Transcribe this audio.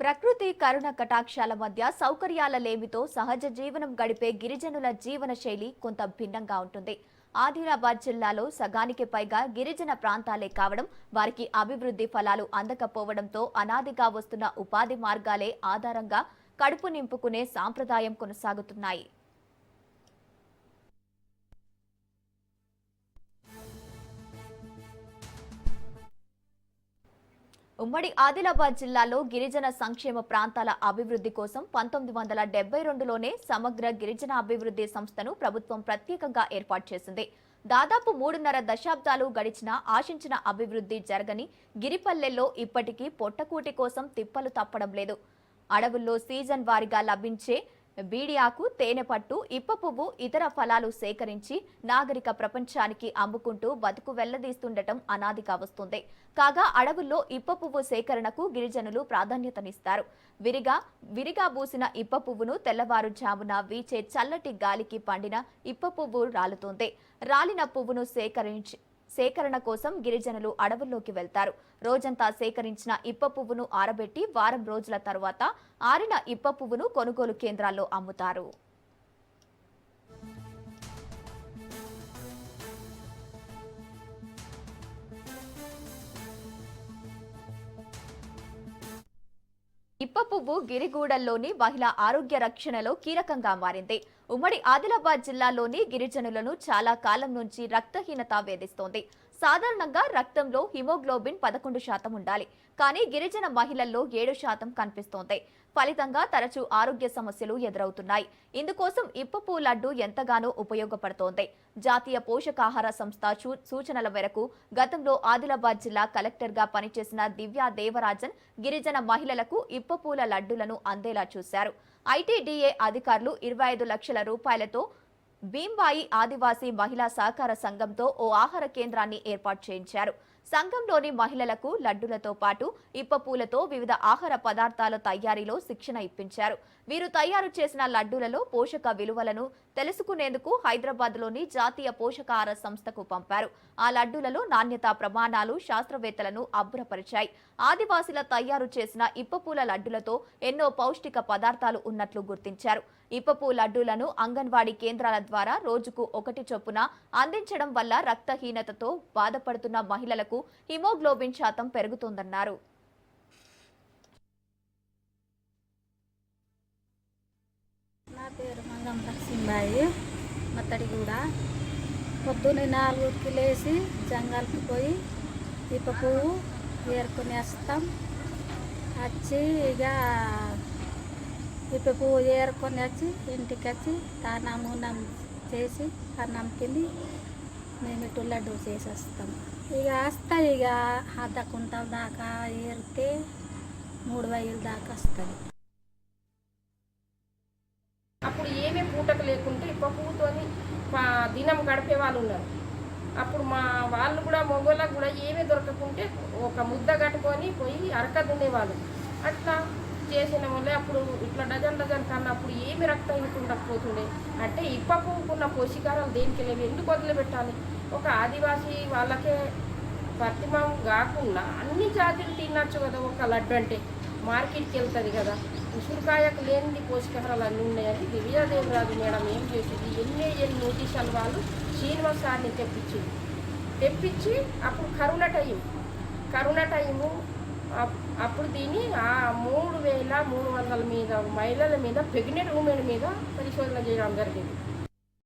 ప్రకృతి కరుణ కటాక్షాల మధ్య సౌకర్యాల లేమితో సహజ జీవనం గడిపే గిరిజనుల జీవన శైలి కొంత భిన్నంగా ఉంటుంది. ఆదిలాబాద్ జిల్లాలో సగానికి పైగా గిరిజన ప్రాంతాలే కావడం, వారికి అభివృద్ధి ఫలాలు అందకపోవడంతో అనాదిగా వస్తున్న ఉపాధి మార్గాలే ఆధారంగా కడుపు నింపుకునే సాంప్రదాయం కొనసాగుతున్నాయి. ఉమ్మడి ఆదిలాబాద్ జిల్లాలో గిరిజన సంక్షేమ ప్రాంతాల అభివృద్ధి కోసం 1972లోనే సమగ్ర గిరిజన అభివృద్ధి సంస్థను ప్రభుత్వం ప్రత్యేకంగా ఏర్పాటు చేసింది. దాదాపు 3.5 దశాబ్దాలు గడిచినా ఆశించిన అభివృద్ధి జరగని గిరిపల్లెల్లో ఇప్పటికీ పొట్టకూటి కోసం తిప్పలు తప్పడం లేదు. అడవుల్లో సీజన్ వారీగా లభించే బీడి ఆకు, తేనె పట్టు, ఇప్ప పువ్వు, ఇతర ఫలాలు సేకరించి నాగరిక ప్రపంచానికి అమ్ముకుంటూ బతుకు వెళ్లదీస్తుండటం అనాదిగా వస్తుంది. కాగా అడవుల్లో ఇప్ప పువ్వు సేకరణకు గిరిజనులు ప్రాధాన్యతనిస్తారు. విరిగా బూసిన ఇప్ప పువ్వును తెల్లవారుజామున వీచే చల్లటి గాలికి పండిన ఇప్ప పువ్వు రాలుతుంది. రాలిన పువ్వును సేకరణ కోసం గిరిజనులు అడవుల్లోకి వెళ్తారు. రోజంతా సేకరించిన ఇప్ప పువ్వును ఆరబెట్టి వారం రోజుల తరువాత ఆరిన ఇప్ప పువ్వును కొనుగోలు కేంద్రాల్లో అమ్ముతారు. ఇప్ప పువ్వు గిరిగూడల్లోని మహిళా ఆరోగ్య రక్షణలో కీలకంగా మారింది. ఉమ్మడి ఆదిలాబాద్ జిల్లాలోని గిరిజనులను చాలా కాలం నుంచి రక్తహీనత వేధిస్తోంది. సాధారణంగా రక్తంలో హిమోగ్లోబిన్ 11% ఉండాలి. కానీ గిరిజన మహిళల్లో 7% కనిపిస్తోంది. ఫలితంగా తరచూ ఆరోగ్య సమస్యలు ఎదురవుతున్నాయి. ఇందుకోసం ఇప్పపు లడ్డు ఎంతగానో ఉపయోగపడుతోంది. జాతీయ పోషకాహార సంస్థ సూచనల మేరకు గతంలో ఆదిలాబాద్ జిల్లా కలెక్టర్గా పనిచేసిన దివ్యా దేవరాజన్ గిరిజన మహిళలకు ఇప్పపూల లడ్డులను అందేలా చూశారు. ఐటీడీఏ అధికారులు 25 లక్షల రూపాయలతో భీంబాయి ఆదివాసీ మహిళా సహకార సంఘంతో ఓ ఆహార కేంద్రాన్ని ఏర్పాటు చేయించారు. సంఘంలోని మహిళలకు లడ్డులతో పాటు ఇప్పపూలతో వివిధ ఆహార పదార్థాల తయారీలో శిక్షణ ఇప్పించారు. వీరు తయారు చేసిన లడ్డూలలో పోషక విలువలను తెలుసుకునేందుకు హైదరాబాద్లోని జాతీయ పోషకాహార సంస్థకు పంపారు. ఆ లడ్డూలలో నాణ్యతా ప్రమాణాలు శాస్త్రవేత్తలను అబ్బురపరిచాయి. ఆదివాసీల తయారు చేసిన ఇప్పపూల లడ్డులతో ఎన్నో పౌష్టిక పదార్థాలు ఉన్నట్లు గుర్తించారు. ఇప్పపూ లడ్డూలను అంగన్వాడీ కేంద్రాల ద్వారా రోజుకు 1 చొప్పున అందించడం వల్ల రక్తహీనతతో బాధపడుతున్న మహిళలకు హిమోగ్లోబిన్ శాతం పెరుగుతోందన్నారు. నా పేరు మంగం లక్ష్మీబాయి, మత్తడిగూడ. పొద్దున్నే 4కి లేచి జంగల్కి పోయి ఇప్ప పువ్వు ఏరుకొని వస్తాం. వచ్చి ఇక ఇప్ప పువ్వు ఏరుకొని వచ్చి ఇంటికి వచ్చి తానమునం చేసి అన్నం తిని మేము ఇటు లడ్డు చేసి వస్తాం. ఇక వస్తాయి. ఇక అర్ధ కుంటల దాకా ఏరితే 3,000 దాకా వస్తుంది. అప్పుడు ఏమీ పూటకు లేకుంటే ఇప్ప పువ్వుతోని దినం గడిపే వాళ్ళు ఉన్నారు. అప్పుడు మా వాళ్ళు కూడా మొగోళ్ళకు కూడా ఏమీ దొరకకుంటే ఒక ముద్ద కట్టుకొని పోయి అరక దున్నేవాళ్ళు. అట్లా చేసిన వాళ్ళే అప్పుడు ఇట్లా డజన్ కన్నా అప్పుడు ఏమి రక్తం పోతుండే. అంటే ఇప్ప పువ్వుకున్న పోషకారాలు దేనికి లేవు, ఎందుకు వదిలిపెట్టాలి? ఒక ఆదివాసీ వాళ్ళకే ప్రతిమం కాకుండా అన్ని జాతులు తినచ్చు కదా. ఒక లడ్డు అంటే మార్కెట్కి వెళ్తుంది కదా. ఉసురుకాయకు లేనిది పోషకాహారాలు అన్నీ ఉన్నాయని దివ్యాదేవరాజు మేడం ఏం చేసింది, ఎన్ని నోటీసులు వాళ్ళు శ్రీనివాస్ సార్ని తెప్పించి అప్పుడు కరోనా టైము అప్పుడు దీన్ని 3,300 మీద మహిళల మీద, ప్రెగ్నెంట్ ఉమెన్ మీద పరిశోధన చేయడం జరిగింది.